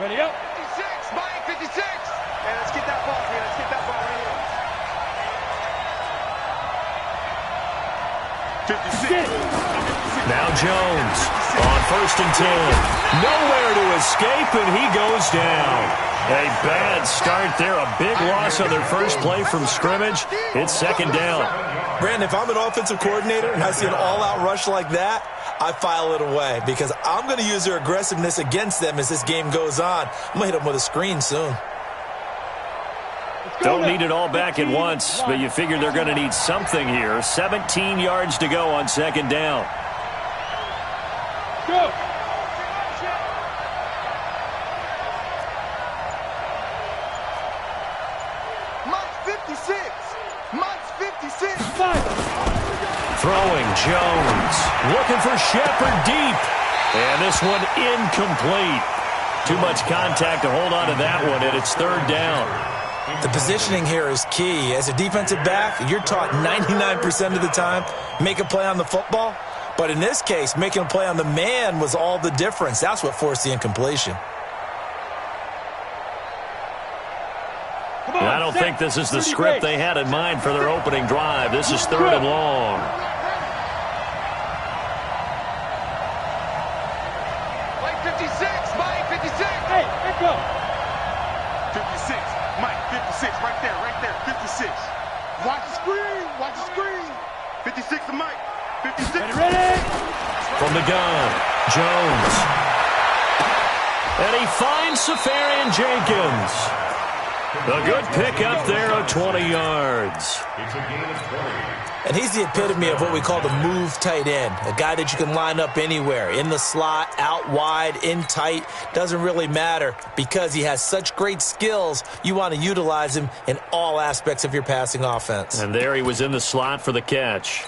Ready, go. 56, Mike, 56. And let's get that ball here. Let's get that ball right here. 56. Now Jones on 1st and 10. Nowhere to escape, and he goes down. A bad start there. A big loss on their first play from scrimmage. It's 2nd down. Brandon, if I'm an offensive coordinator and I see an all-out rush like that, I file it away because I'm going to use their aggressiveness against them as this game goes on. I'm going to hit them with a screen soon. Don't need it all back at once, but you figure they're going to need something here. 17 yards to go on 2nd down. Go. Mike, 56. Mike's 56. Throwing Jones. Looking for Shepard deep. And this one incomplete. Too much contact to hold on to that one, and it's 3rd down. The positioning here is key. As a defensive back, you're taught 99% of the time, make a play on the football. But in this case, making a play on the man was all the difference. That's what forced the incompletion. I don't think this is the script they had in mind for their opening drive. This is 3rd and long. Mike, 56. Mike, 56. Hey, let's go. 56. Mike, 56. Right there, 56. Watch the screen. Watch the screen. 56 to Mike. 56. Ready? From the gun, Jones. And he finds Safarian Jenkins. A good pickup there of 20 yards. And he's the epitome of what we call the move tight end, a guy that you can line up anywhere, in the slot, out wide, in tight, doesn't really matter because he has such great skills. You want to utilize him in all aspects of your passing offense. And there he was in the slot for the catch.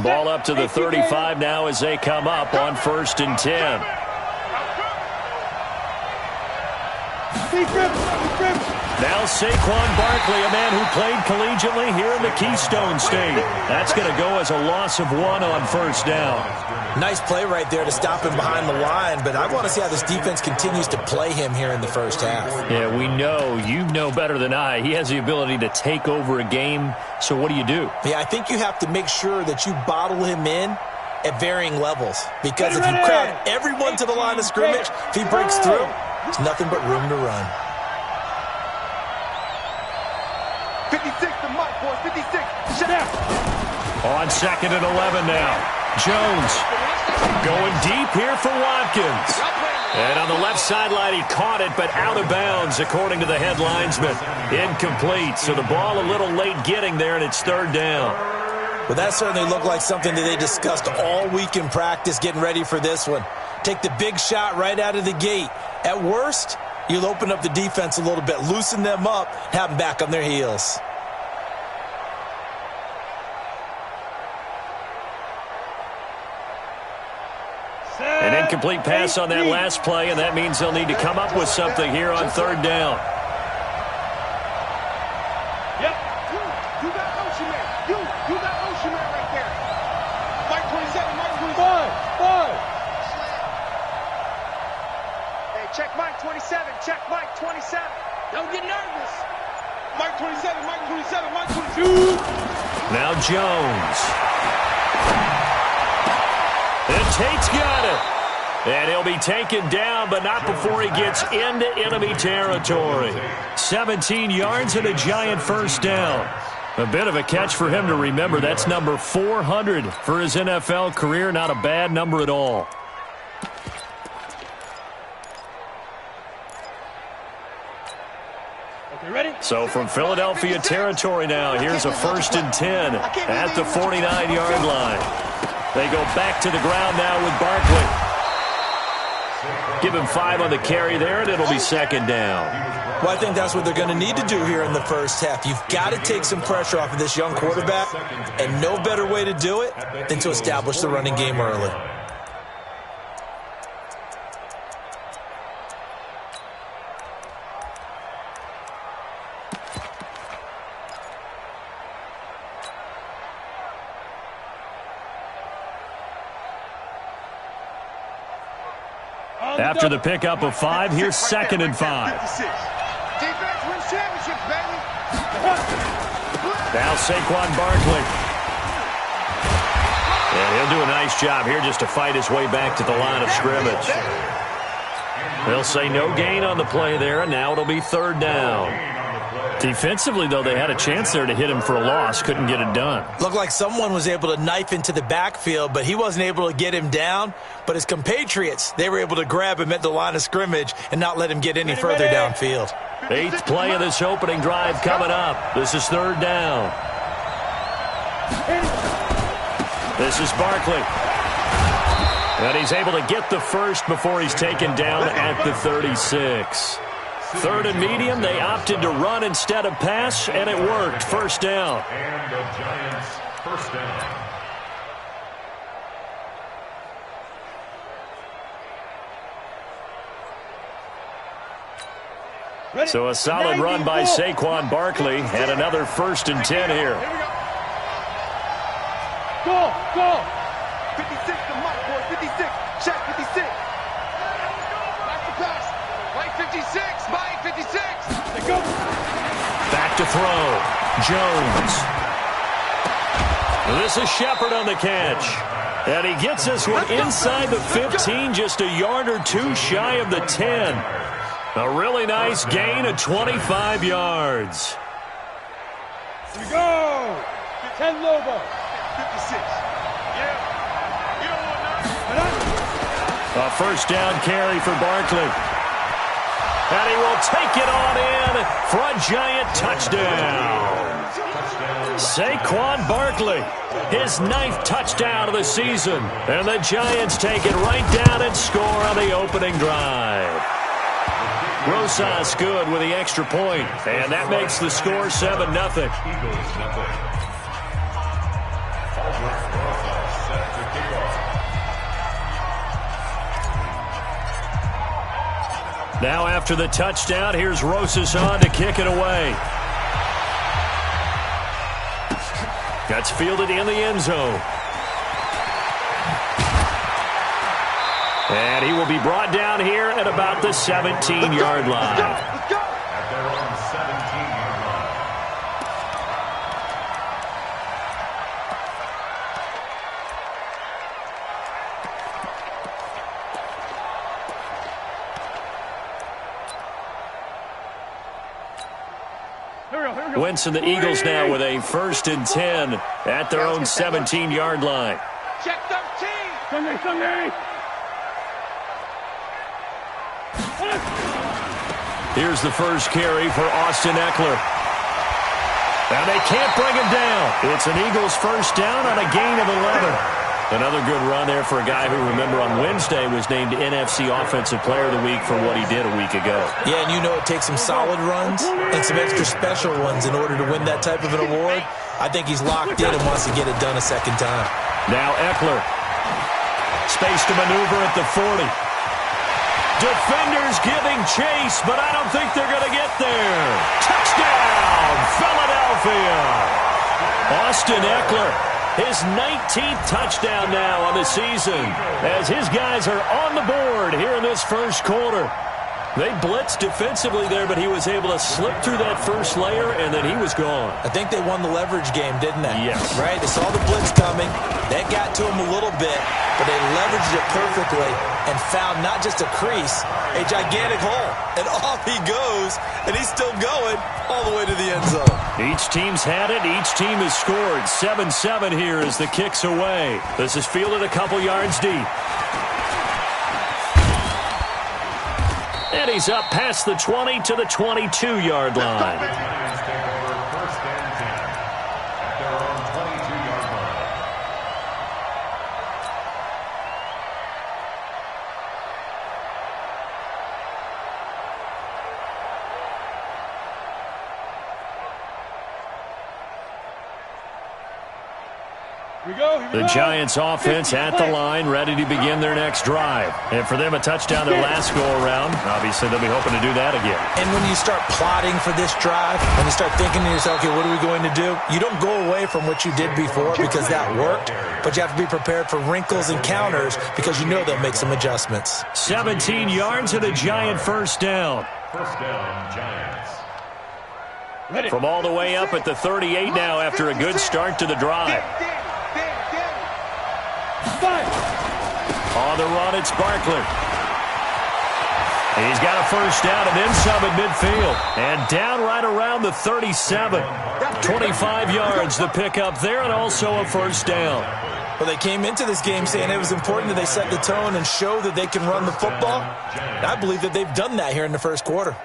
Ball up to the 35 now as they come up on 1st and 10. Now Saquon Barkley, a man who played collegiately here in the Keystone State. That's going to go as a loss of 1 on 1st down. Nice play right there to stop him behind the line, but I want to see how this defense continues to play him here in the first half. Yeah, we know. You know better than I. He has the ability to take over a game, so what do you do? Yeah, I think you have to make sure that you bottle him in at varying levels because if you crowd everyone to the line of scrimmage, if he breaks through, there's nothing but room to run. 56 to Mike, boys. 56. On 2nd and 11 now. Jones going deep here for Watkins. And on the left sideline, he caught it, but out of bounds, according to the head linesman. Incomplete. So the ball a little late getting there, and it's 3rd down. Well, that certainly looked like something that they discussed all week in practice, getting ready for this one. Take the big shot right out of the gate. At worst, you'll open up the defense a little bit, loosen them up, have them back on their heels. An incomplete pass on that last play, and that means they'll need to come up with something here on 3rd down. Yep. You got Ocean Man. You got Ocean Man right there. Mike 27, Mike 27. Five. Hey, check Mike 27. Check Mike 27. Don't get nervous. Mike 27, Mike 27, Mike 22. Now Jones. And Tate's got it. And he'll be taken down, but not before he gets into enemy territory. 17 yards and a giant 1st down. A bit of a catch for him to remember. That's number 400 for his NFL career. Not a bad number at all. Okay, ready? So from Philadelphia territory now, here's a 1st and 10 at the 49-yard line. They go back to the ground now with Barkley. Give him 5 on the carry there, and it'll be 2nd down. Well, I think that's what they're going to need to do here in the first half. You've got to take some pressure off of this young quarterback, and no better way to do it than to establish the running game early. After the pickup of 5, here's 2nd and 5. Defense wins championships, baby. Now Saquon Barkley. And he'll do a nice job here just to fight his way back to the line of scrimmage. They'll say no gain on the play there, and now it'll be 3rd down. Defensively, though, they had a chance there to hit him for a loss. Couldn't get it done. Looked like someone was able to knife into the backfield, but he wasn't able to get him down. But his compatriots, they were able to grab him at the line of scrimmage and not let him get any further downfield. 8th play of this opening drive coming up. This is 3rd down. This is Barkley. And he's able to get the first before he's taken down at the 36. 3rd and medium, they opted to run instead of pass, and it worked. 1st down. And the Giants, 1st down. So a solid run by Saquon Barkley, and another 1st and 10 here. Go, go. 56 to Mike, boy. 56. Check 56. Back to pass. Right 56. Mike 56. Go. Back to throw. Jones. This is Shepard on the catch. And he gets this one inside the 15, just a yard or two shy of the 10. A really nice gain of 25 yards. Here we go. 10 Lobo. 56. Yeah. You don't want none. A 1st down carry for Barkley. And he will take it on in for a Giant touchdown. Saquon Barkley, his 9th touchdown of the season. And the Giants take it right down and score on the opening drive. Rosas good with the extra point, and that makes the score 7-0. Now after the touchdown, here's Rosas on to kick it away. That's fielded in the end zone. And he will be brought down here at about the 17-yard line. Let's go. At their own 17-yard line. Wentz and the Eagles now with a 1st and 10 at their own 17-yard line. Check 13. Sunday. Here's the first carry for Austin Eckler. And they can't bring him down. It's an Eagles 1st down on a gain of 11. Another good run there for a guy who, remember, on Wednesday was named NFC Offensive Player of the Week for what he did a week ago. Yeah, and you know it takes some solid runs and some extra special ones in order to win that type of an award. I think he's locked in and wants to get it done a 2nd time. Now Eckler. Space to maneuver at the 40. Defenders giving chase, but I don't think they're going to get there. Touchdown, Philadelphia. Austin Eckler, his 19th touchdown now on the season, as his guys are on the board here in this 1st quarter. They blitzed defensively there, but he was able to slip through that first layer, and then he was gone. I think they won the leverage game, didn't they? Yes. Right? They saw the blitz coming. That got to him a little bit, but they leveraged it perfectly and found not just a crease, a gigantic hole. And off he goes, and he's still going all the way to the end zone. Each team's had it. Each team has scored. 7-7 here as the kick's away. This is fielded a couple yards deep. And he's up past the 20 to the 22-yard line. Giants take over 1st and 10 at their own 22-yard line. The Giants offense at the line, ready to begin their next drive. And for them, a touchdown their last go-around. Obviously, they'll be hoping to do that again. And when you start plotting for this drive, when you start thinking to yourself, okay, what are we going to do? You don't go away from what you did before because that worked, but you have to be prepared for wrinkles and counters because you know they'll make some adjustments. 17 yards and a Giant first down. First down, Giants. From all the way up at the 38 now after a good start to the drive. On the run, it's Barkley. He's got a first down and then some at midfield. And down right around the 37. 25 yards the pickup there and also a first down. Well, they came into this game saying it was important that they set the tone and show that they can run the football. And I believe that they've done that here in the first quarter.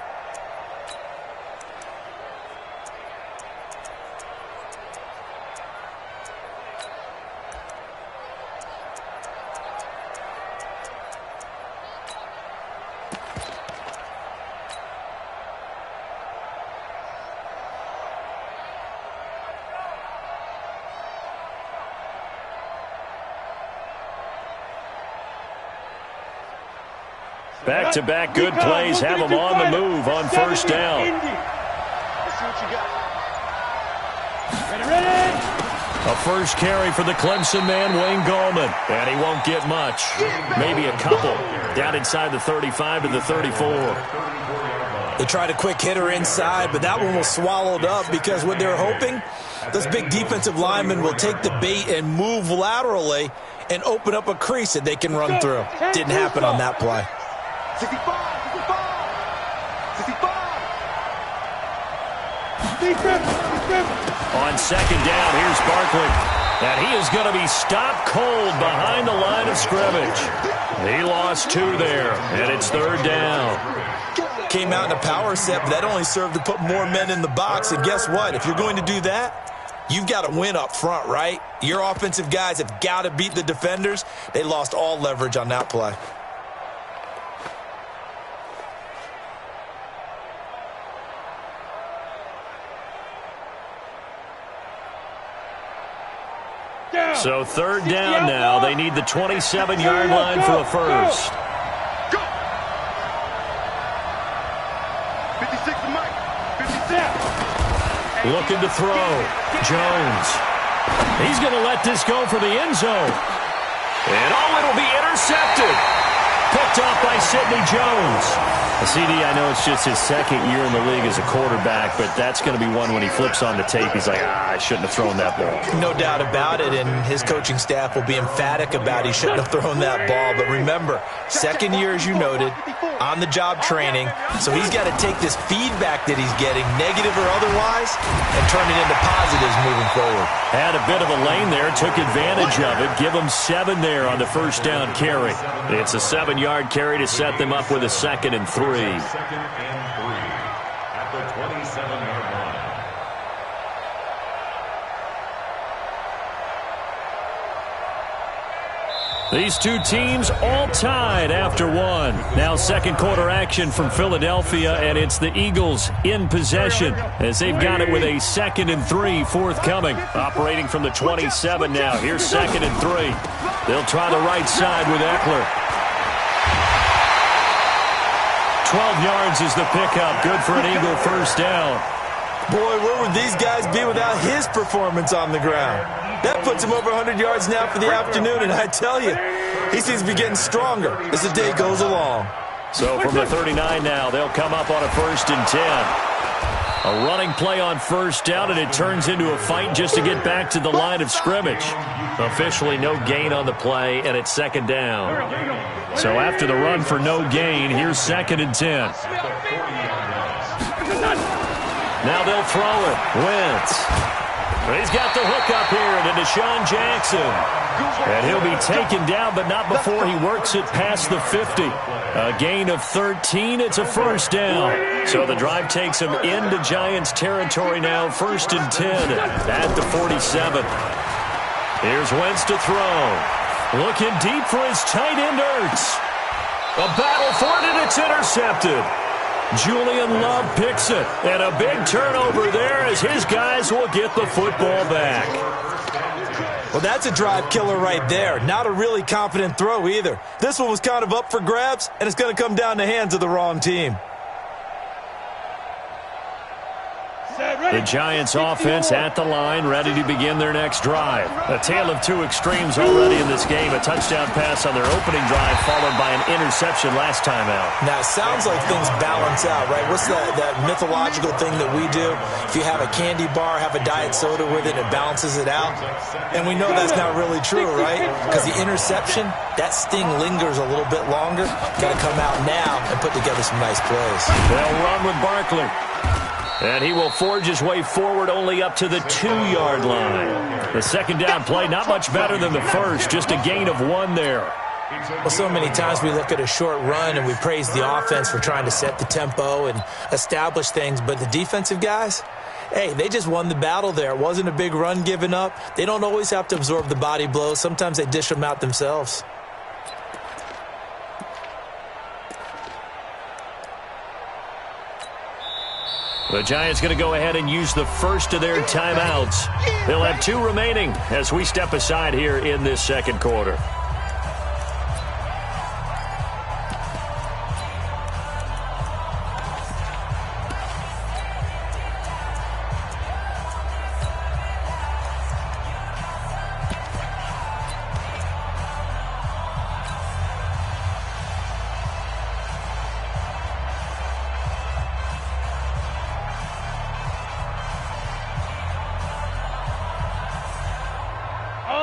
Back-to-back good plays have them on the move on first down. A first carry for the Clemson man, Wayne Gallman. And he won't get much. Maybe a couple. Down inside the 35 to the 34. They tried a quick hitter inside, but that one was swallowed up because what they're hoping, those big defensive linemen will take the bait and move laterally and open up a crease that they can run through. Didn't happen on that play. 65, 65. On second down, here's Barkley. And he is going to be stopped cold behind the line of scrimmage. He lost 2 there, and it's third down. Came out in a power set, but that only served to put more men in the box. And guess what? If you're going to do that, you've got to win up front, right? Your offensive guys have got to beat the defenders. They lost all leverage on that play. So third down now. They need the 27-yard line for a first. Go. 56 to Mike. 56. Looking to throw. Jones. He's going to let this go for the end zone. And it'll be intercepted. Picked off by Sidney Jones. CD, I know it's just his second year in the league as a quarterback, but that's going to be one when he flips on the tape. He's like, I shouldn't have thrown that ball. No doubt about it, and his coaching staff will be emphatic about he shouldn't have thrown that ball. But remember, second year, as you noted, on-the-job training, so he's got to take this feedback that he's getting, negative or otherwise, and turn it into positives moving forward. Had a bit of a lane there, took advantage of it. Give him 7 there on the first down carry. It's a 7-yard carry to set them up with a 2nd and 3. Second and 3 at the 27-yard line. These two teams all tied after 1. Now second quarter action from Philadelphia, and it's the Eagles in possession as they've got it with a 2nd and 3 forthcoming. Operating from the 27 now. Here's 2nd and 3. They'll try the right side with Eckler. 12 yards is the pickup. Good for an Eagle first down. Boy, where would these guys be without his performance on the ground? That puts him over 100 yards now for the afternoon, and I tell you, he seems to be getting stronger as the day goes along. So from the 39 now, they'll come up on a 1st and 10. A running play on first down, and it turns into a fight just to get back to the line of scrimmage. Officially no gain on the play, and it's 2nd down. So after the run for no gain, here's 2nd and 10. Now they'll throw it. Wentz. He's got the hook up here to Deshaun Jackson. And he'll be taken down, but not before he works it past the 50. A gain of 13. It's a first down. So the drive takes him into Giants territory now. 1st and 10 at the 47. Here's Wentz to throw. Looking deep for his tight end, Ertz. A battle for it, and it's intercepted. Julian Love picks it. And a big turnover there as his guys will get the football back. Well, that's a drive killer right there. Not a really confident throw either. This one was kind of up for grabs, and it's going to come down the hands of the wrong team. The Giants offense at the line, ready to begin their next drive. A tale of two extremes already in this game. A touchdown pass on their opening drive, followed by an interception last time out. Now, it sounds like things balance out, right? What's that mythological thing that we do? If you have a candy bar, have a diet soda with it, it balances it out. And we know that's not really true, right? Because the interception, that sting lingers a little bit longer. Got to come out now and put together some nice plays. They'll run with Barkley. And he will forge his way forward only up to the 2-yard line. The second down play, not much better than the first, just a gain of 1 there. Well, so many times we look at a short run and we praise the offense for trying to set the tempo and establish things, but the defensive guys, hey, they just won the battle there. It wasn't a big run given up. They don't always have to absorb the body blows. Sometimes they dish them out themselves. The Giants going to go ahead and use the first of their timeouts. They'll have 2 remaining as we step aside here in this second quarter.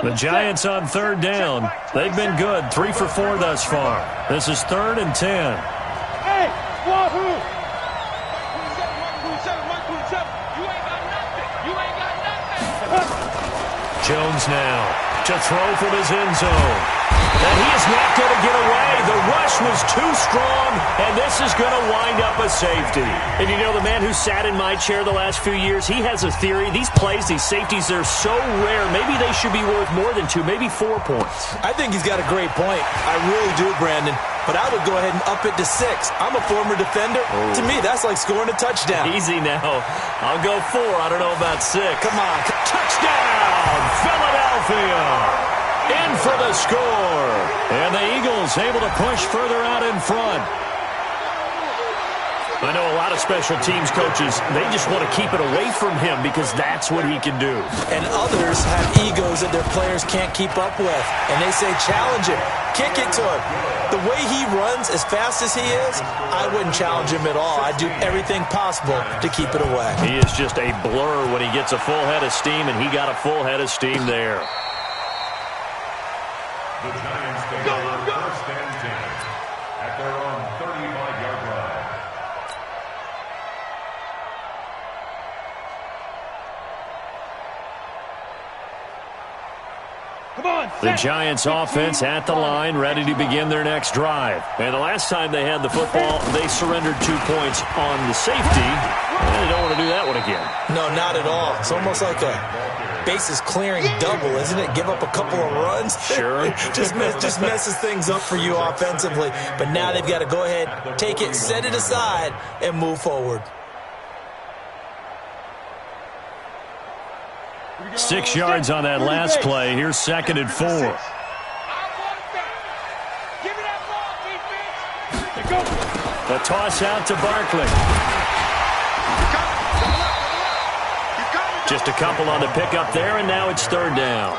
The Giants on third down. They've been good, 3 for 4 thus far. This is 3rd and 10. Hey, wahoo! You ain't got nothing. Jones now to throw from his end zone. And he is not going to get away. The rush was too strong, and this is going to wind up a safety. And you know, the man who sat in my chair the last few years, he has a theory. These plays, these safeties, they're so rare. Maybe they should be worth more than 2, maybe 4 points. I think he's got a great point. I really do, Brandon. But I would go ahead and up it to 6. I'm a former defender. Oh. To me, that's like scoring a touchdown. Easy now. I'll go 4. I don't know about 6. Come on. Touchdown, Philadelphia. In for the score. And the Eagles able to push further out in front. I know a lot of special teams coaches, they just want to keep it away from him because that's what he can do. And others have egos that their players can't keep up with. And they say, challenge him. Kick it to him. The way he runs as fast as he is, I wouldn't challenge him at all. I'd do everything possible to keep it away. He is just a blur when he gets a full head of steam, and he got a full head of steam there. The Giants take over 1st and 10 at their own 35-yard line. Come on, the Giants offense at the line, ready to begin their next drive. And the last time they had the football, they surrendered 2 points on the safety. And they don't want to do that one again. No, not at all. It's almost like a bases clearing double, isn't it? Give up a couple of runs. Sure. just messes things up for you offensively. But now they've got to go ahead, take it, set it aside, and move forward. 6 yards on that last play. Here's 2nd and 4. The toss out to Barkley. Just a couple on the pickup there, and now it's 3rd down.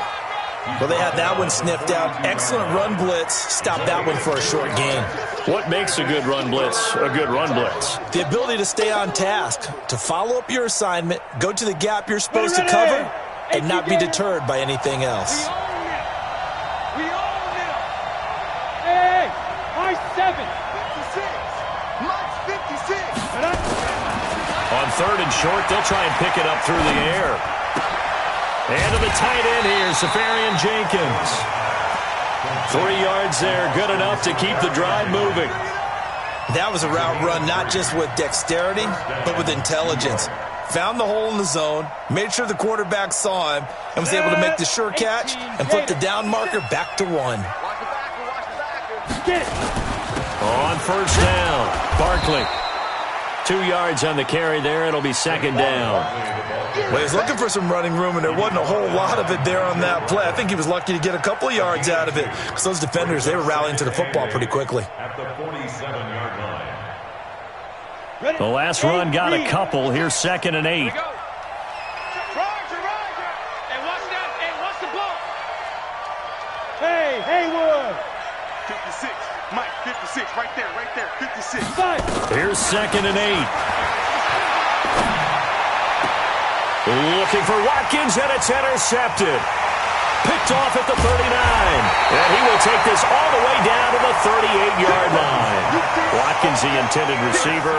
Well, they had that one sniffed out. Excellent run blitz. Stop that one for a short gain. What makes a good run blitz a good run blitz? The ability to stay on task, to follow up your assignment, go to the gap you're supposed to cover, and not be deterred by anything else. We own them. Hey, my 7. 56. Mike's 56. On 3rd and short, they'll try and pick it up through the air. And to the tight end here, Safarian Jenkins. 3 yards there, good enough to keep the drive moving. That was a route run not just with dexterity, but with intelligence. Found the hole in the zone, made sure the quarterback saw him, and was able to make the sure catch and flip the down marker back to 1. On 1st down, Barkley. 2 yards on the carry there. It'll be second down. Well, he's looking for some running room, and there wasn't a whole lot of it there on that play. I think he was lucky to get a couple of yards out of it because those defenders, they were rallying to the football pretty quickly. At the 47-yard line. The last run got a couple. Here's 2nd and 8. Hey, Haywood! 56. Mike, 56. Right there, 56. Here's 2nd and 8. Looking for Watkins, and it's intercepted. Picked off at the 39. And he will take this all the way down to the 38-yard line. Watkins, the intended receiver.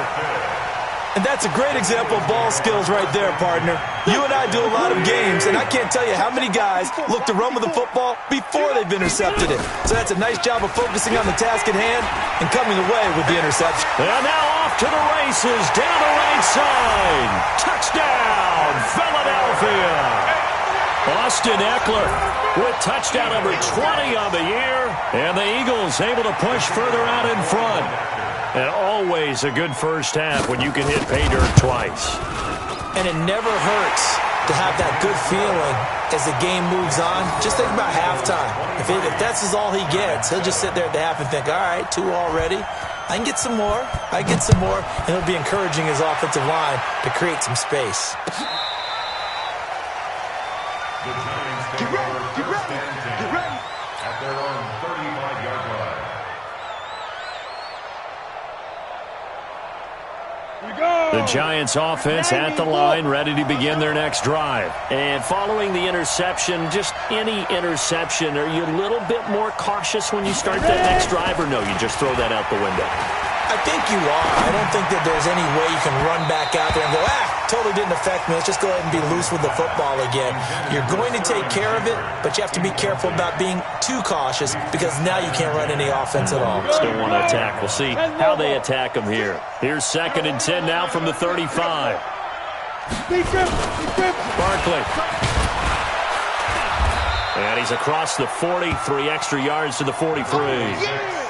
And that's a great example of ball skills right there, partner. You and I do a lot of games, and I can't tell you how many guys look to run with the football before they've intercepted it. So that's a nice job of focusing on the task at hand and coming away with the interception. And now off to the races, down the right side. Touchdown, Philadelphia. Austin Eckler with touchdown number 20 on the year. And the Eagles able to push further out in front. And always a good first half when you can hit pay dirt twice. And it never hurts to have that good feeling as the game moves on. Just think about halftime. If that's all he gets, he'll just sit there at the half and think, all right, 2 already. I can get some more. And he'll be encouraging his offensive line to create some space. The Giants take over first and 10 at their own 35-yard line. The Giants offense at the line, ready to begin their next drive. And following the interception, just any interception, are you a little bit more cautious when you start that next drive, or no, you just throw that out the window? I think you are. I don't think that there's any way you can run back out there and go, totally didn't affect me. Let's just go ahead and be loose with the football again. You're going to take care of it, but you have to be careful about being too cautious because now you can't run any offense at all. Still want to attack. We'll see how they attack them here. Here's 2nd and 10 now from the 35. Barkley. And he's across the 40, 3 extra yards to the 43.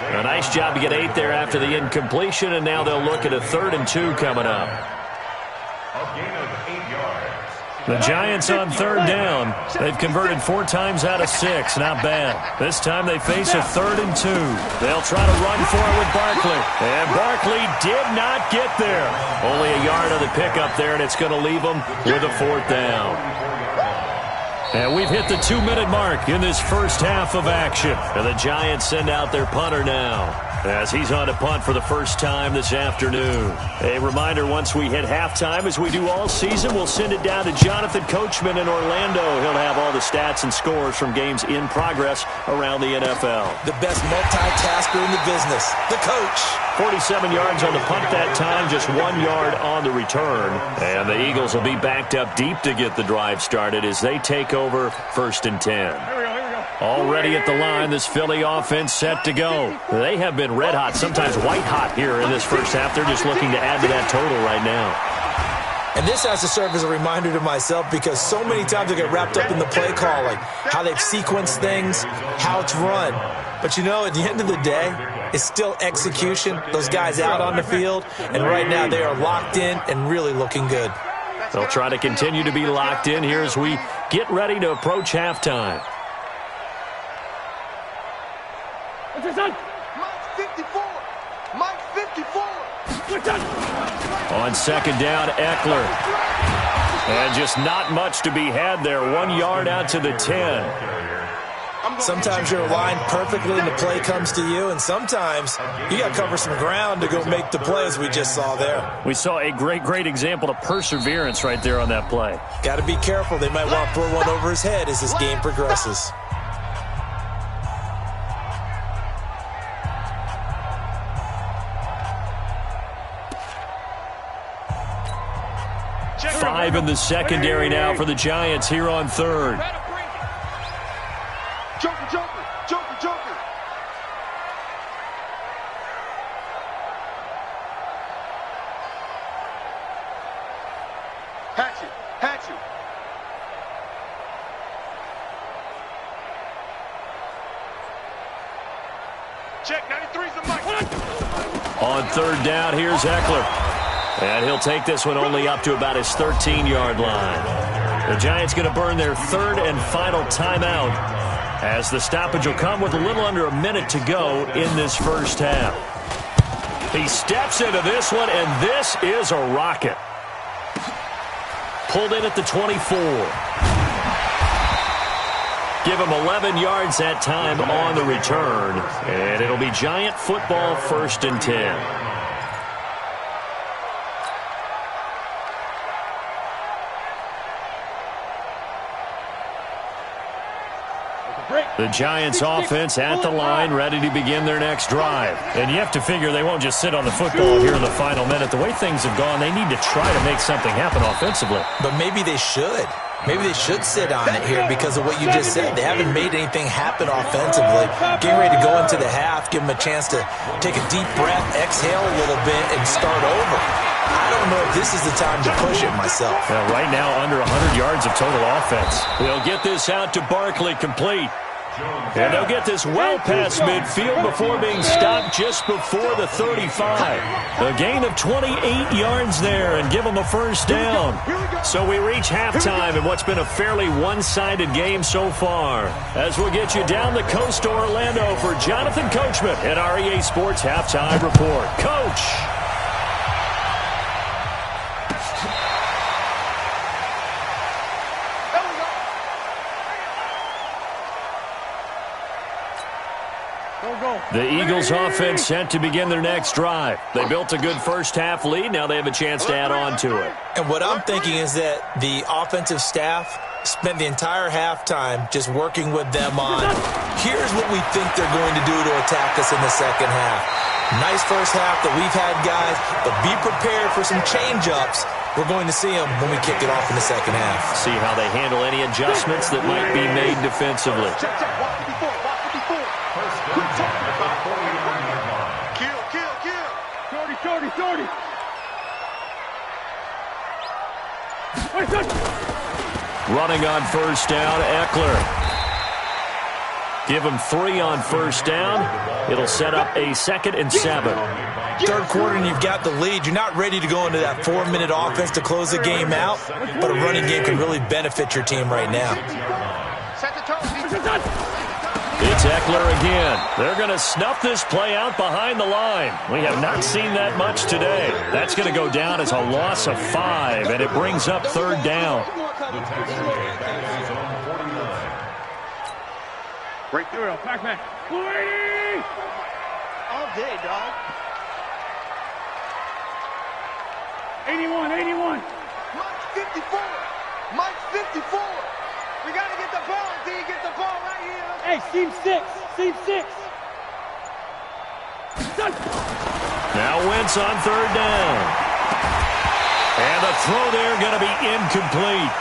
A nice job to get 8 there after the incompletion, and now they'll look at a 3rd and 2 coming up. A gain of 8 yards. The Giants on 3rd down. They've converted 4 times out of 6. Not bad. This time they face a 3rd and 2. They'll try to run for it with Barkley. And Barkley did not get there. Only a yard on the pickup there, and it's going to leave them with a 4th down. And we've hit the 2-minute mark in this first half of action. And the Giants send out their punter now as he's on to punt for the first time this afternoon. A reminder, once we hit halftime, as we do all season, we'll send it down to Jonathan Coachman in Orlando. He'll have all the stats and scores from games in progress around the NFL. The best multitasker in the business, the coach. 47 yards on the punt that time, just 1 yard on the return. And the Eagles will be backed up deep to get the drive started as they take over 1st and 10. Already at the line, this Philly offense set to go. They have been red hot, sometimes white hot here in this first half. They're just looking to add to that total right now. And this has to serve as a reminder to myself because so many times I get wrapped up in the play calling, how they've sequenced things, how it's run. But you know, at the end of the day, it's still execution. Those guys out on the field, and right now they are locked in and really looking good. They'll try to continue to be locked in here as we get ready to approach halftime. What's your son? Mike 54. Mike 54. On 2nd down, Eckler. And just not much to be had there. 1 yard out to the 10. Sometimes you're aligned perfectly and the play comes to you, and sometimes you got to cover some ground to go make the play, as we just saw there. We saw a great example of perseverance right there on that play. Got to be careful. They might want to throw one over his head as this game progresses. Five in the secondary now for the Giants here on 3rd. Joker, Joker, Joker, Joker. Hatchet, Hatchet. Check, 93's the mic. On 3rd down, here's Eckler. And he'll take this one only up to about his 13-yard line. The Giants going to burn their third and final timeout as the stoppage will come with a little under a minute to go in this first half. He steps into this one, and this is a rocket. Pulled in at the 24. Give him 11 yards that time on the return, and it'll be Giant football, 1st and 10. The Giants offense at the line, ready to begin their next drive. And you have to figure they won't just sit on the football here in the final minute. The way things have gone, they need to try to make something happen offensively. But maybe they should. Maybe they should sit on it here because of what you just said. They haven't made anything happen offensively. Getting ready to go into the half, give them a chance to take a deep breath, exhale a little bit, and start over. I don't know if this is the time to push it myself. Right now, under 100 yards of total offense. They'll get this out to Barkley, complete. And they'll get this well past midfield before being stopped just before the 35. A gain of 28 yards there and give them a first down. So we reach halftime in what's been a fairly one-sided game so far. As we'll get you down the coast to Orlando for Jonathan Coachman at our EA Sports Halftime Report. Coach! The Eagles offense set to begin their next drive. They built a good first-half lead. Now they have a chance to add on to it. And what I'm thinking is that the offensive staff spent the entire halftime just working with them on, here's what we think they're going to do to attack us in the second half. Nice first half that we've had, guys, but be prepared for some change-ups. We're going to see them when we kick it off in the second half. See how they handle any adjustments that might be made defensively. Running on first down, Eckler. Give him 3 on first down. It'll set up a 2nd and 7. Third quarter and you've got the lead. You're not ready to go into that 4-minute offense to close the game out, but a running game can really benefit your team right now. It's Eckler again. They're going to snuff this play out behind the line. We have not seen that much today. That's going to go down as a loss of 5, and it brings up 3rd down. Right through, back. All day, dog. 81. Mike's 54. We got to get the ball, D. Get the ball right here. Hey, seam 6. Now Wentz on 3rd down. And the throw there going to be incomplete.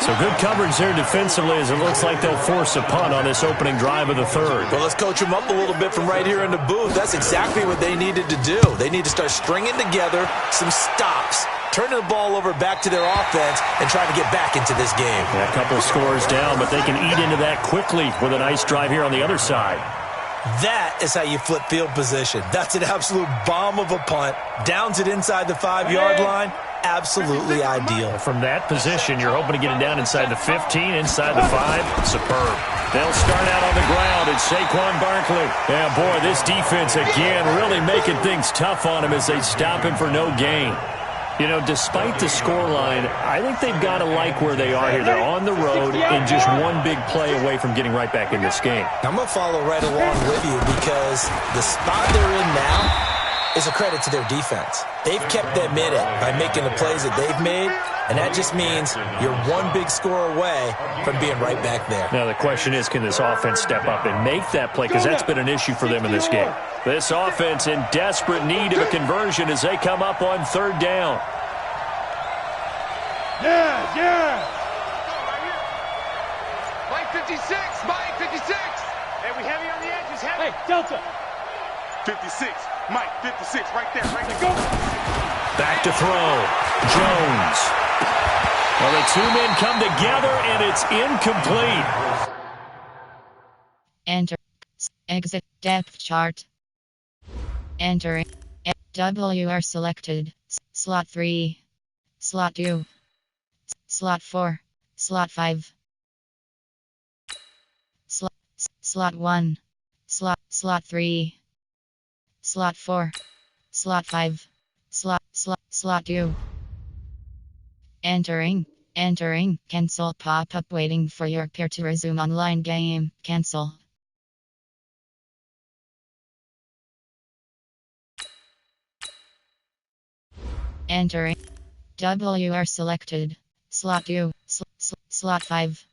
So good coverage there defensively as it looks like they'll force a punt on this opening drive of the 3rd. Well, let's coach them up a little bit from right here in the booth. That's exactly what they needed to do. They need to start stringing together some stops, turning the ball over back to their offense, and trying to get back into this game. Yeah, a couple of scores down, but they can eat into that quickly with a nice drive here on the other side. That is how you flip field position. That's an absolute bomb of a punt. Downs it inside the 5-yard line. Absolutely ideal. From that position, you're hoping to get it down inside the 15, inside the 5. Superb. They'll start out on the ground. It's Saquon Barkley. Yeah, boy, this defense again really making things tough on him as they stop him for no gain. You know, despite the scoreline, I think they've got to like where they are here. They're on the road and just one big play away from getting right back in this game. I'm going to follow right along with you because the spot they're in now is a credit to their defense. They've kept them in it by making the plays that they've made, and that just means you're one big score away from being right back there. Now the question is, can this offense step up and make that play? Because that's been an issue for them in this game. This offense in desperate need of a conversion as they come up on 3rd down. Yeah. Mike 56. Hey, we heavy on the edges, heavy. Hey, Delta. 56. Mike, 56, right there. Go. Back to throw. Jones. Well, the 2 men come together, and it's incomplete. Enter. Exit depth chart. Entering. W are selected. Slot 3. Slot 2. Slot 4. Slot 5. Slot 1. Slot 3. Slot 4. Slot 5. Slot 2. Entering. Cancel pop-up waiting for your pair to resume online game. Cancel. Entering. WR selected. Slot 2. Slot 5.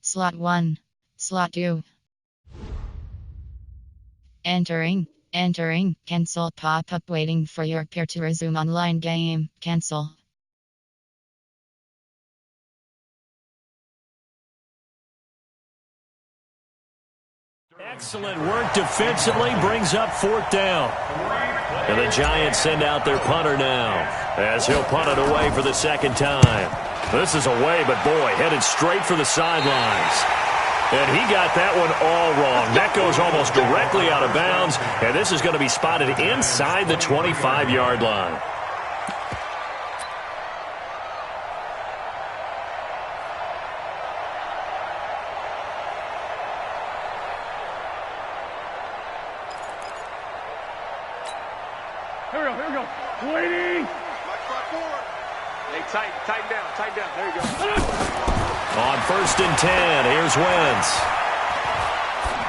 Slot 1. Slot 2. Entering. Cancel pop-up waiting for your pair to resume online game. Cancel. Excellent work defensively, brings up 4th down. And the Giants send out their punter now, as he'll punt it away for the 2nd time. This is away, but boy, headed straight for the sidelines. And he got that one all wrong. That goes almost directly out of bounds, and this is going to be spotted inside the 25-yard line. Here we go. Waiting. Hey, tighten down. There you go. On 1st and 10, here's Wentz.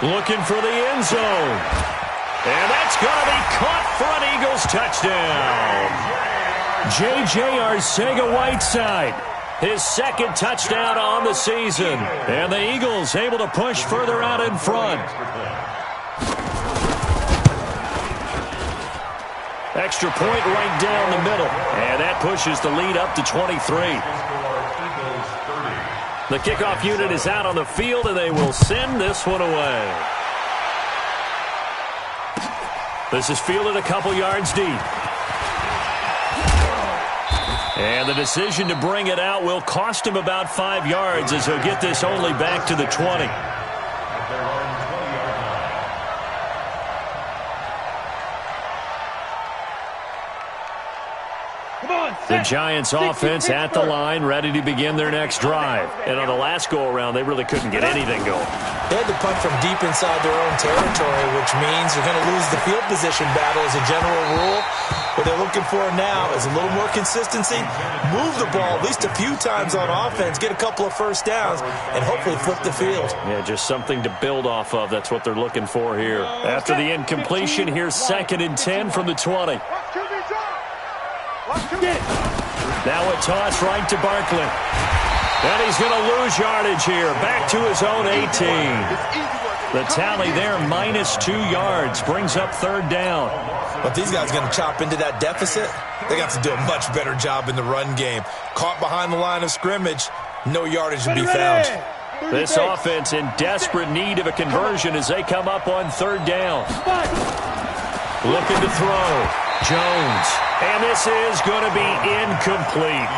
Looking for the end zone. And that's going to be caught for an Eagles touchdown. J.J. Arcega-Whiteside, his 2nd touchdown on the season. And the Eagles able to push further out in front. Extra point right down the middle. And that pushes the lead up to 23. The kickoff unit is out on the field, and they will send this one away. This is fielded a couple yards deep. And the decision to bring it out will cost him about 5 yards, as he'll get this only back to the 20. The Giants offense at the line, ready to begin their next drive. And on the last go-around, they really couldn't get anything going. They had to punt from deep inside their own territory, which means they're going to lose the field position battle as a general rule. What they're looking for now is a little more consistency, move the ball at least a few times on offense, get a couple of first downs, and hopefully flip the field. Yeah, just something to build off of. That's what they're looking for here. After the incompletion, here's 2nd and 10 from the 20. Now a toss right to Barkley. And he's going to lose yardage here. Back to his own 18. The tally there, -2 yards. Brings up 3rd down. But these guys are going to chop into that deficit. They got to do a much better job in the run game. Caught behind the line of scrimmage, no yardage to be found. This offense in desperate need of a conversion as they come up on 3rd down. Looking to throw. Jones. And this is going to be incomplete.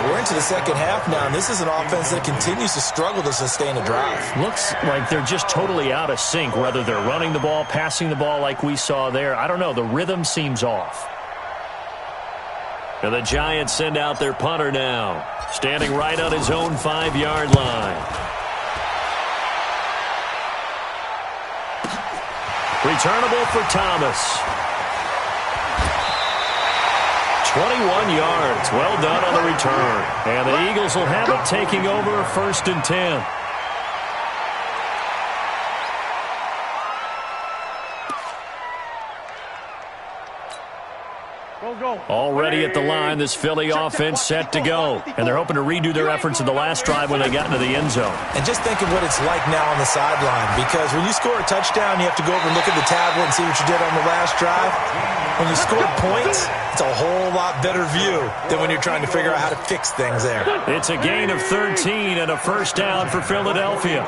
We're into the 2nd half now, and this is an offense that continues to struggle to sustain a drive. Looks like they're just totally out of sync, whether they're running the ball, passing the ball like we saw there. I don't know. The rhythm seems off. And the Giants send out their punter now, standing right on his own 5-yard line. Returnable for Thomas. 21 yards. Well done on the return. And the Eagles will have it, taking over 1st and 10. Already at the line, this Philly offense set to go. And they're hoping to redo their efforts in the last drive when they got into the end zone. And just think of what it's like now on the sideline, because when you score a touchdown, you have to go over and look at the tablet and see what you did on the last drive. When you score points, it's a whole lot better view than when you're trying to figure out how to fix things there. It's a gain of 13 and a 1st down for Philadelphia.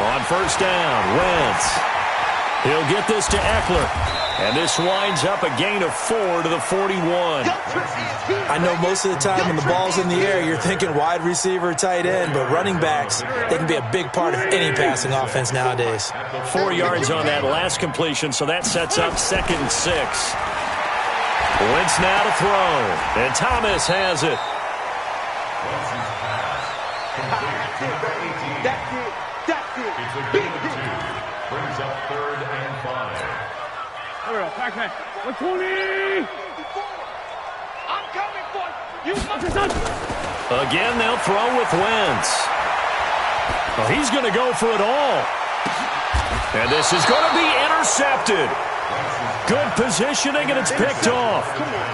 On 1st down, Wentz. He'll get this to Eckler. And this winds up a gain of 4 to the 41. I know most of the time when the ball's in the air, you're thinking wide receiver, tight end, but running backs, they can be a big part of any passing offense nowadays. 4 yards on that last completion, so that sets up 2nd and 6. Wentz now to throw, and Thomas has it. That's it. It's a gain of 2. Brings up 3rd and 5. Here we go. Pac-Man. 120. I'm coming for you. Again, they'll throw with Wentz. Well, he's going to go for it all. And this is going to be intercepted. Good positioning, and it's picked off.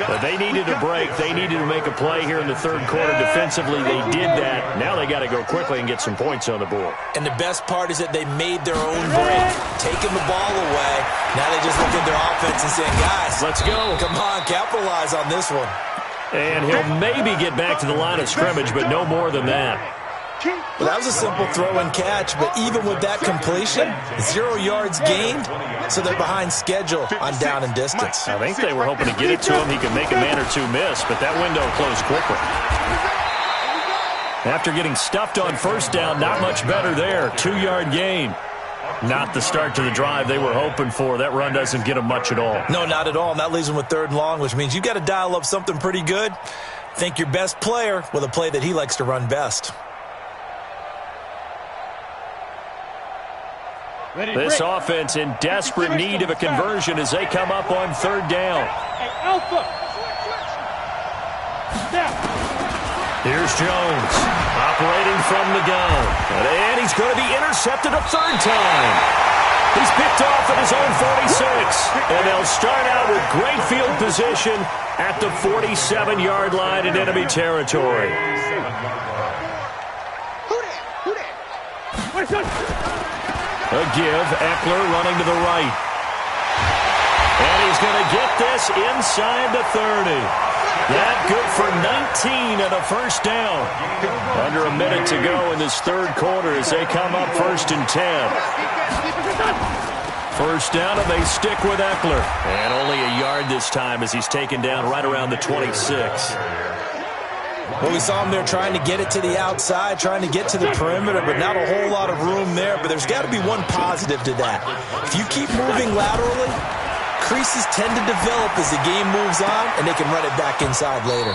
But they needed a break. They needed to make a play here in the 3rd quarter. Defensively, they did that. Now they got to go quickly and get some points on the board. And the best part is that they made their own break, taking the ball away. Now they just look at their offense and saying, guys, let's go. Come on, capitalize on this one. And he'll maybe get back to the line of scrimmage, but no more than that. Well, that was a simple throw and catch, but even with that completion, 0 yards gained, so they're behind schedule on down and distance. I think they were hoping to get it to him. He could make a man or two miss, but that window closed quickly. After getting stuffed on 1st down, not much better there. 2-yard gain. Not the start to the drive they were hoping for. That run doesn't get them much at all. No, not at all. And that leaves them with 3rd and long, which means you've got to dial up something pretty good. Think your best player with a play that he likes to run best. This offense in desperate need of a conversion as they come up on 3rd down. Alpha. Here's Jones operating from the gun. And he's going to be intercepted a 3rd time. He's picked off at his own 46. And they'll start out with great field position at the 47-yard line in enemy territory. A give, Eckler running to the right. And he's going to get this inside the 30. That good for 19 and a 1st down. Under a minute to go in this 3rd quarter as they come up 1st and 10. 1st down, and they stick with Eckler. And only a yard this time as he's taken down right around the 26. Well, we saw him there trying to get it to the outside, trying to get to the perimeter, but not a whole lot of room there. But there's got to be one positive to that. If you keep moving laterally, creases tend to develop as the game moves on, and they can run it back inside later.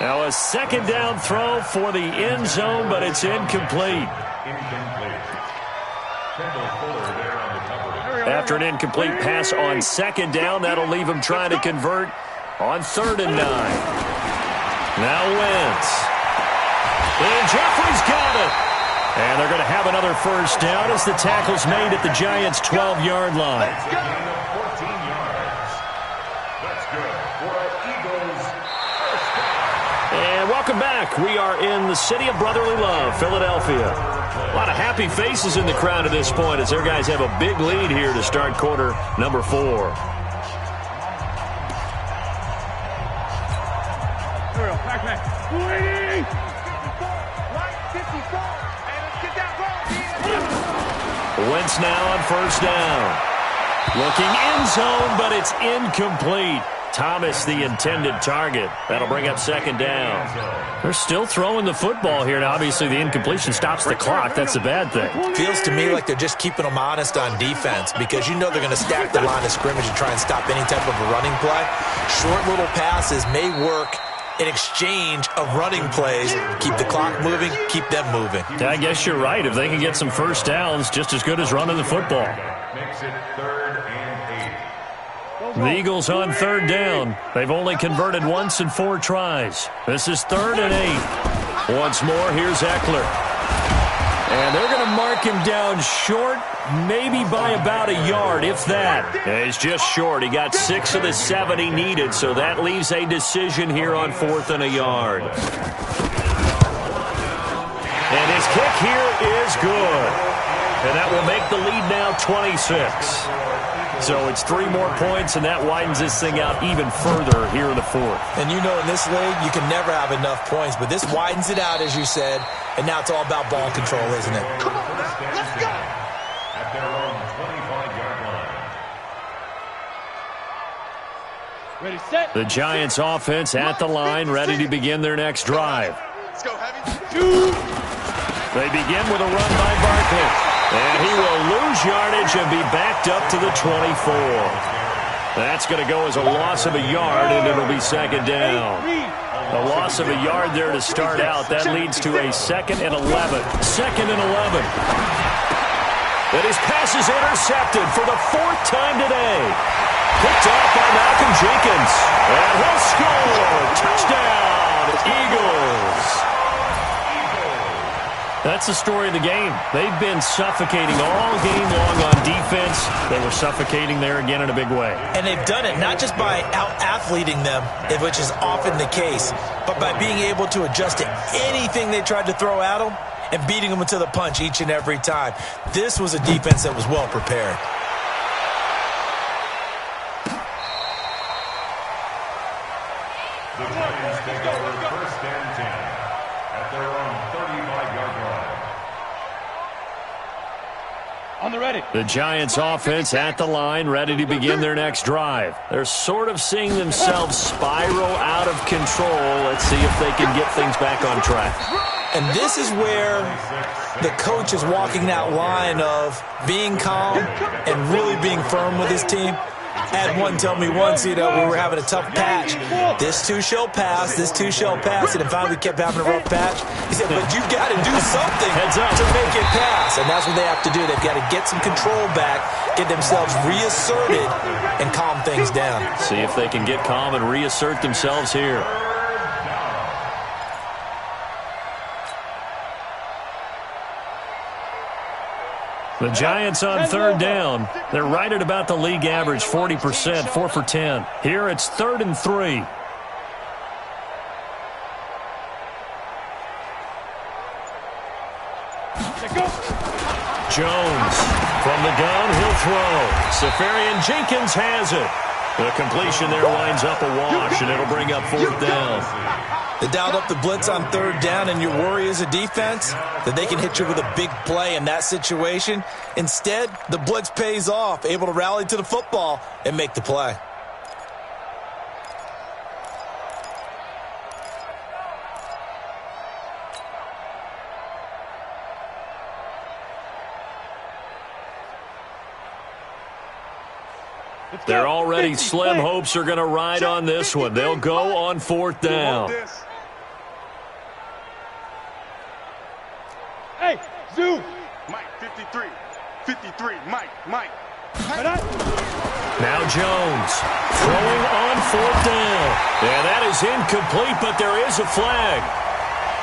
Now a 2nd down throw for the end zone, but it's incomplete. After an incomplete pass on 2nd down, that'll leave him trying to convert on 3rd and 9. Now Wentz. And Jeffrey's got it. And they're going to have another 1st down as the tackle's made at the Giants' 12-yard line. That's good. 14 yards. That's good for our Eagles' 1st down. And welcome back. We are in the city of brotherly love, Philadelphia. A lot of happy faces in the crowd at this point as their guys have a big lead here to start quarter number 4. Waiting! Wentz now on 1st down. Looking end zone, but it's incomplete. Thomas, the intended target. That'll bring up 2nd down. They're still throwing the football here. Now, obviously, the incompletion stops the clock. That's a bad thing. Feels to me like they're just keeping them honest on defense because you know they're going to stack the line of scrimmage and try and stop any type of a running play. Short little passes may work in exchange of running plays. Keep the clock moving, keep them moving. I guess you're right. If they can get some 1st downs, just as good as running the football. Makes it 3rd and 8. The Eagles on 3rd down. They've only converted once in 4 tries. This is 3rd and 8. Once more, here's Eckler. And they're going to mark him down short, maybe by about a yard, if that. Yeah, he's just short. He got 6 of the 7 he needed, so that leaves a decision here on 4th and a yard. And his kick here is good. And that will make the lead now 26. So it's 3 more points, and that widens this thing out even further here in the 4th. And you know in this league, you can never have enough points, but this widens it out, as you said, and now it's all about ball control, isn't it? Come on, let's go. At their own 25-yard line. Ready, set. The Giants offense at the line, ready to begin their next drive. Let's go, Heavy. They begin with a run by Barkley. And he will lose yardage and be backed up to the 24. That's going to go as a loss of a yard, and it'll be second down. A loss of a yard there to start out. That leads to a 2nd and 11. 2nd and 11. And his pass is intercepted for the 4th time today. Picked off by Malcolm Jenkins. And he'll score. Touchdown, Eagles. That's the story of the game. They've been suffocating all game long on defense. They were suffocating there again in a big way. And they've done it not just by out-athleting them, which is often the case, but by being able to adjust to anything they tried to throw at them and beating them to the punch each and every time. This was a defense that was well prepared. The Giants take over 1st and 10 at their own 35-yard line. On the ready. The Giants offense at the line, ready to begin their next drive. They're sort of seeing themselves spiral out of control. Let's see if they can get things back on track. And this is where the coach is walking that line of being calm and really being firm with his team. I had one tell me once, we were having a tough patch. This too shall pass, this too shall pass. And finally we kept having a rough patch. He said, but you've got to do something to make it pass. And that's what they have to do. They've got to get some control back, get themselves reasserted, and calm things down. See if they can get calm and reassert themselves here. The Giants on 3rd down. They're right at about the league average, 40%, 4 for 10. Here it's 3rd and 3. Jones from the gun, he'll throw. Safarian Jenkins has it. The completion there winds up a wash, and it'll bring up 4th down. They dialed up the blitz on 3rd down, and your worry as a defense that they can hit you with a big play in that situation. Instead, the blitz pays off, able to rally to the football and make the play. Their already slim hopes are going to ride on this one. They'll go on 4th down. Hey, Zoo. Mike, 53. 53. Mike. Now Jones throwing on 4th down. And that is incomplete, but there is a flag.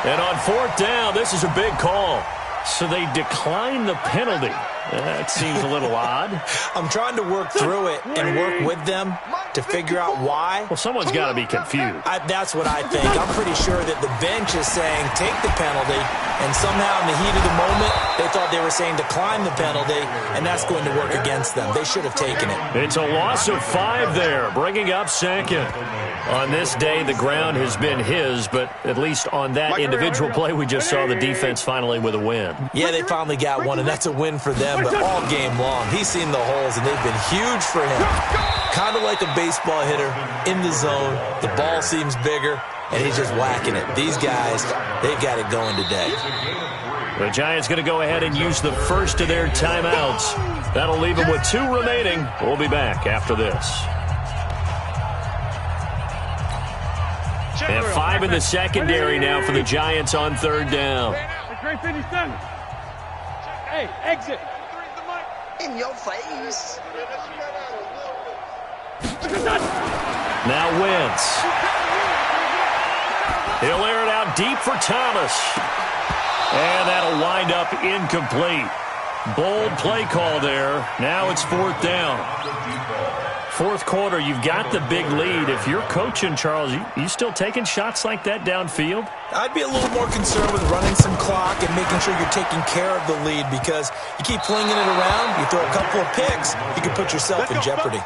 And on 4th down, this is a big call. So they decline the penalty. That seems a little odd. I'm trying to work through it and work with them to figure out why. Well, someone's got to be confused. That's what I think. I'm pretty sure that the bench is saying take the penalty, and somehow in the heat of the moment, they thought they were saying decline the penalty, and that's going to work against them. They should have taken it. It's a loss of 5 there, bringing up 2nd. On this day, the ground has been his, but at least on that individual play, we just saw the defense finally with a win. Yeah, they finally got one, and that's a win for them, but all game long, he's seen the holes, and they've been huge for him. Kind of like a baseball hitter in the zone. The ball seems bigger, and he's just whacking it. These guys, they've got it going today. The Giants going to go ahead and use the first of their timeouts. That'll leave them with 2 remaining. We'll be back after this. And 5 in the secondary now for the Giants on 3rd down. Great 57. Hey, exit. In your face. Now Wentz. He'll air it out deep for Thomas. And that'll wind up incomplete. Bold play call there. Now it's 4th down. 4th quarter, you've got the big lead. If you're coaching, Charles, you still taking shots like that downfield? I'd be a little more concerned with running some clock and making sure you're taking care of the lead, because you keep flinging it around, you throw a couple of picks, you can put yourself in jeopardy.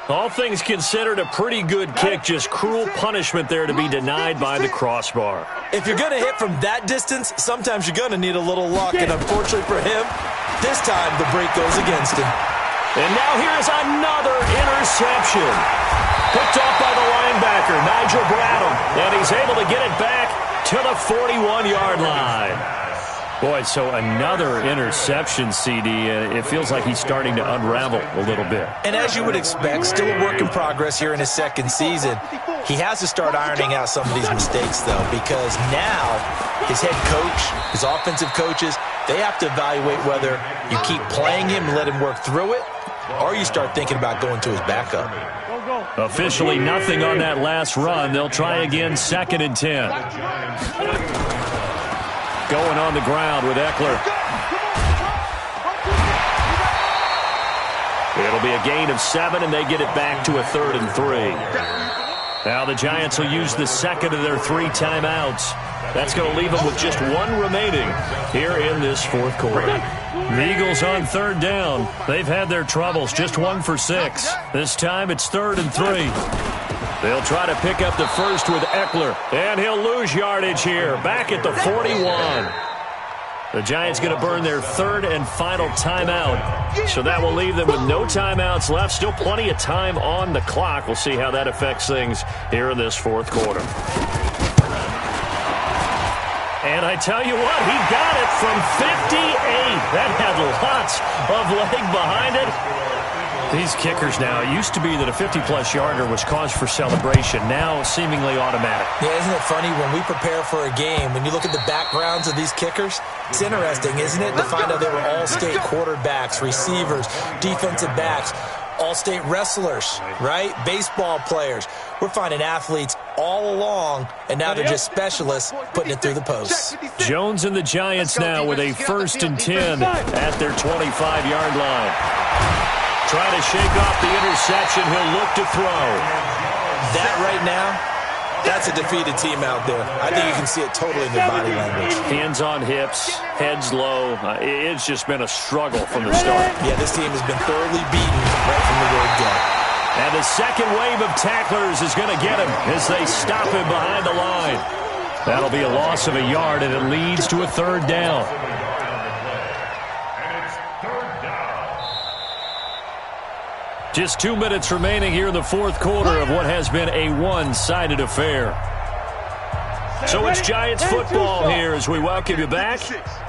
All things considered, a pretty good kick. Just cruel punishment there to be denied by the crossbar. If you're going to hit from that distance, sometimes you're going to need a little luck, and unfortunately for him, this time the break goes against him. And now here's another interception. Picked off by the linebacker, Nigel Bradham. And he's able to get it back to the 41-yard line. Boy, so another interception, CD. It feels like he's starting to unravel a little bit. And as you would expect, still a work in progress here in his second season. He has to start ironing out some of these mistakes, though, because now his head coach, his offensive coaches, they have to evaluate whether you keep playing him and let him work through it, or you start thinking about going to his backup. Officially nothing on that last run. They'll try again, 2nd and 10. Going on the ground with Eckler. It'll be a gain of 7, and they get it back to a 3rd and 3. Now the Giants will use the second of their 3 timeouts. That's going to leave them with just 1 remaining here in this 4th quarter. The Eagles on 3rd down. They've had their troubles, just 1 for 6. This time it's 3rd and 3. They'll try to pick up the first with Eckler, and he'll lose yardage here, back at the 41. The Giants going to burn their 3rd and final timeout, so that will leave them with no timeouts left. Still plenty of time on the clock. We'll see how that affects things here in this 4th quarter. And I tell you what, he got it from 58. That had lots of leg behind it. These kickers now, it used to be that a 50-plus yarder was cause for celebration. Now seemingly automatic. Yeah, isn't it funny when we prepare for a game, when you look at the backgrounds of these kickers, it's interesting, isn't it, to find out they were all-state quarterbacks, receivers, defensive backs, all-state wrestlers, right? Baseball players. We're finding athletes all along, and now they're just specialists putting it through the posts. Jones and the Giants now with a 1st and 10 at their 25-yard line. Trying to shake off the interception. He'll look to throw. That right now, that's a defeated team out there. I think you can see it totally in their body language. Hands on hips, heads low. It's just been a struggle from the start. Yeah, this team has been thoroughly beaten right from the word go. And the second wave of tacklers is going to get him as they stop him behind the line. That'll be a loss of a yard, and it leads to a 3rd down. Just 2 minutes remaining here in the 4th quarter of what has been a one-sided affair. So it's Giants football here as we welcome you back.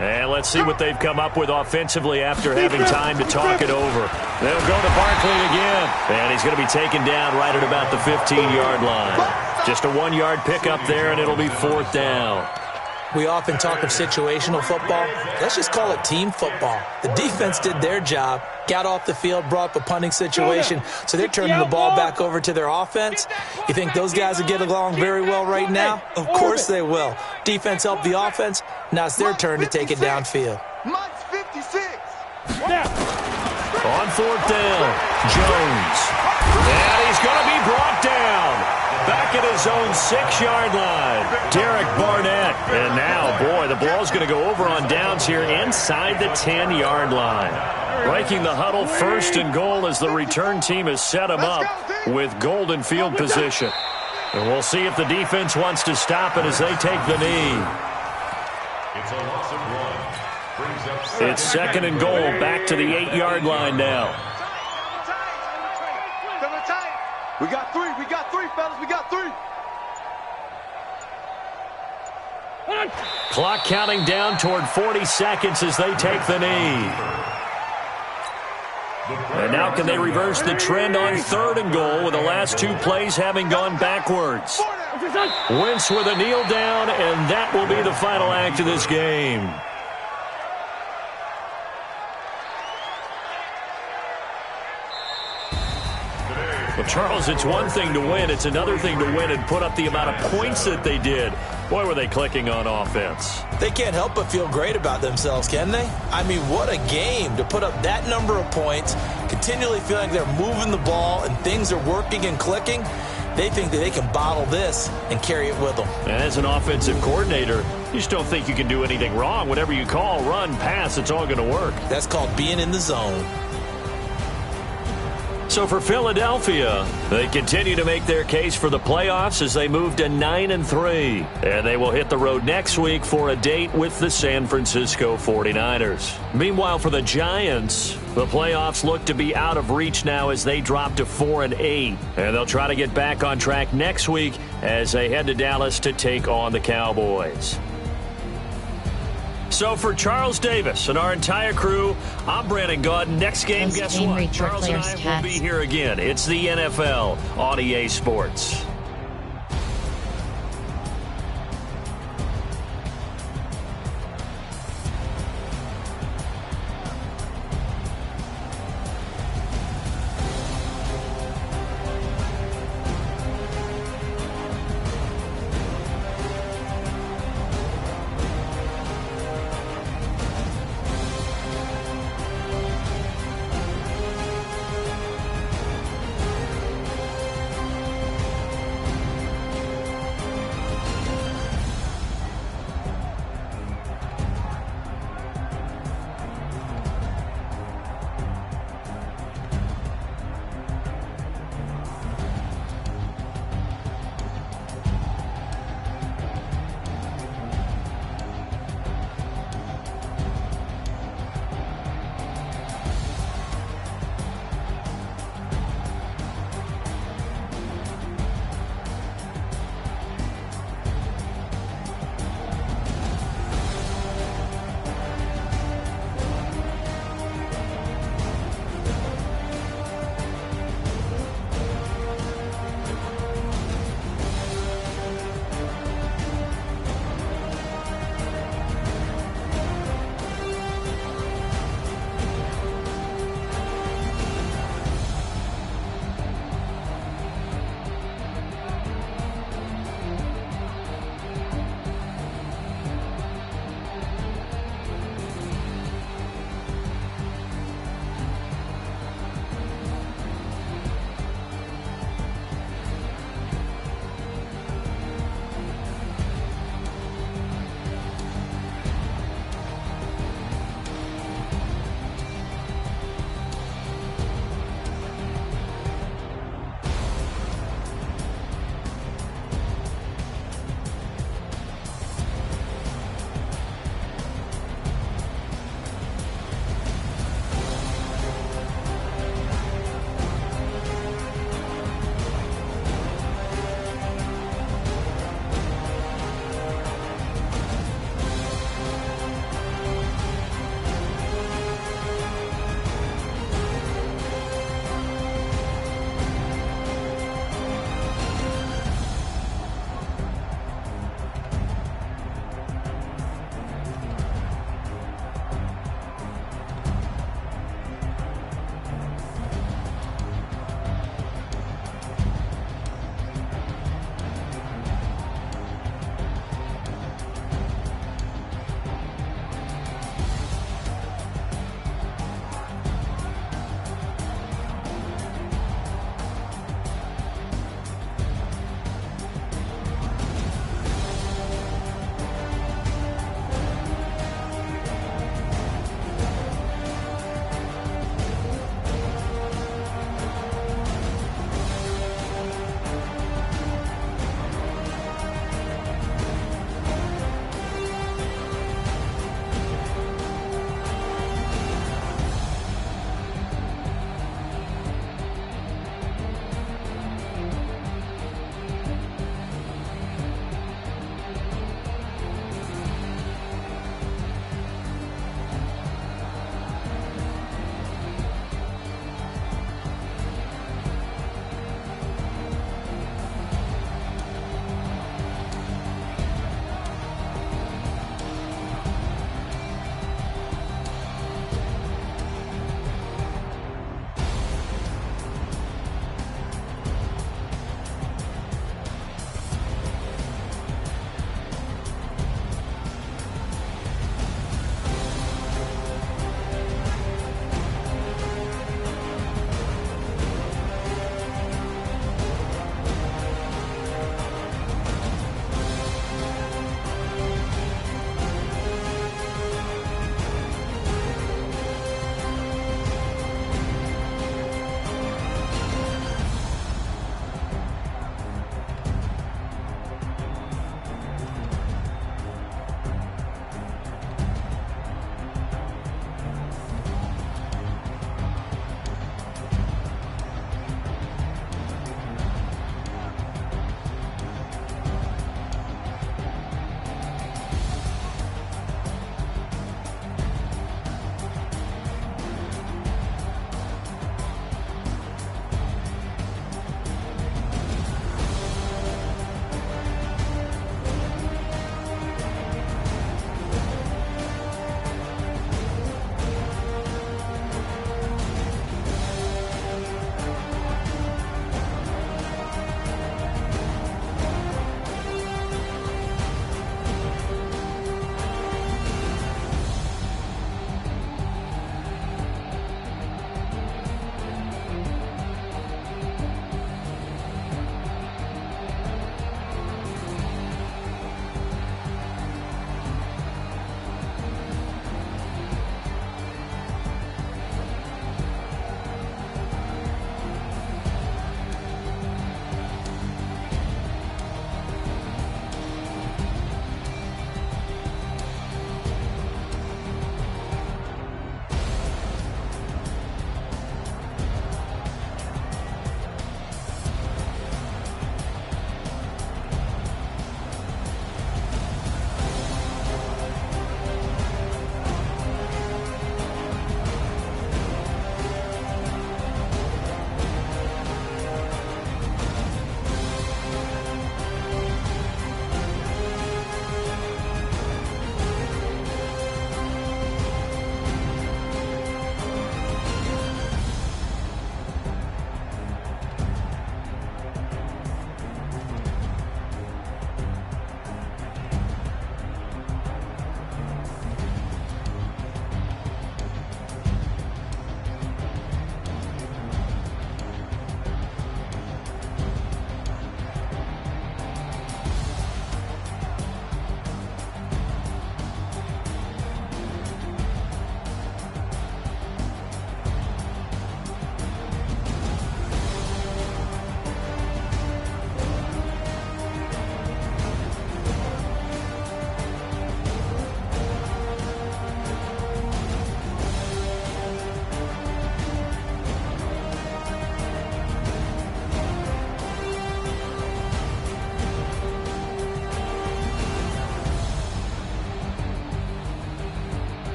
And let's see what they've come up with offensively after having time to talk it over. They'll go to Barkley again. And he's going to be taken down right at about the 15-yard line. Just a 1-yard pickup there, and it'll be 4th down. We often talk of situational football. Let's just call it team football. The defense did their job, got off the field, brought up a punting situation, so they're turning the ball back over to their offense. You think those guys will get along very well right now? Of course they will. Defense helped the offense. Now it's their turn to take it downfield. Mike's 56. On 4th down, Jones. And he's going to be brought down. Back at his own 6-yard line, Derek Barnett. And now, boy, the ball's going to go over on downs here inside the 10-yard line. Breaking the huddle, 1st and goal as the return team has set him up with golden field position. And we'll see if the defense wants to stop it as they take the knee. It's a loss of 1. It's 2nd and goal, back to the 8-yard line now. We got 3, fellas, we got 3. Clock counting down toward 40 seconds as they take the knee. And now can they reverse the trend on 3rd and goal with the last 2 plays having gone backwards? Wentz with a kneel down, and that will be the final act of this game. Well, Charles, it's one thing to win. It's another thing to win and put up the amount of points that they did. Boy, were they clicking on offense. They can't help but feel great about themselves, can they? I mean, what a game to put up that number of points, continually feeling they're moving the ball and things are working and clicking. They think that they can bottle this and carry it with them. And as an offensive coordinator, you just don't think you can do anything wrong. Whatever you call, run, pass, it's all going to work. That's called being in the zone. So for Philadelphia, they continue to make their case for the playoffs as they move to 9-3. And they will hit the road next week for a date with the San Francisco 49ers. Meanwhile, for the Giants, the playoffs look to be out of reach now as they drop to 4-8. And they'll try to get back on track next week as they head to Dallas to take on the Cowboys. So for Charles Davis and our entire crew, I'm Brandon Gaudin. Next game, guess what? Charles and I will be here again. It's the NFL on EA Sports.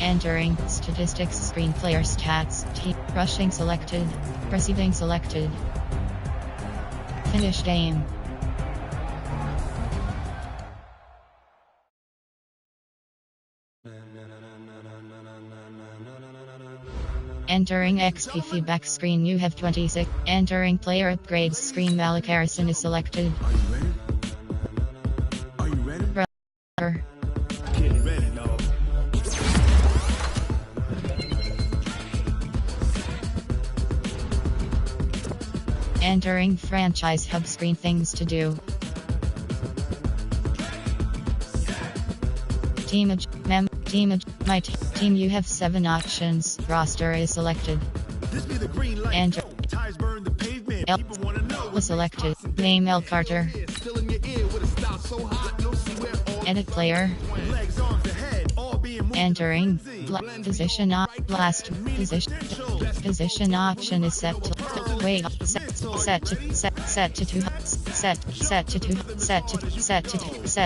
Entering statistics screen player stats. Rushing selected. Receiving selected. Finish game. Entering XP feedback screen, you have 26. Entering player upgrades screen, Malik Harrison is selected. Are you ready? Brother. Getting ready, dog. Entering franchise hub screen, things to do. My team, you have 7 options. Roster is selected. This be the green light. Enter. Tires burn the pavement. L People wanna know was selected. Name L Carter. Still in your ear with a style so hot, you'll see where all Edit player. legs, arms, and head, all being moved. Entering position last position option is set to wait set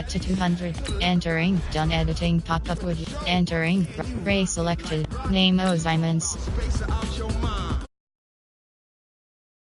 to 200. Entering done editing pop up with entering Ray selected name Ozimans. Space out your mind.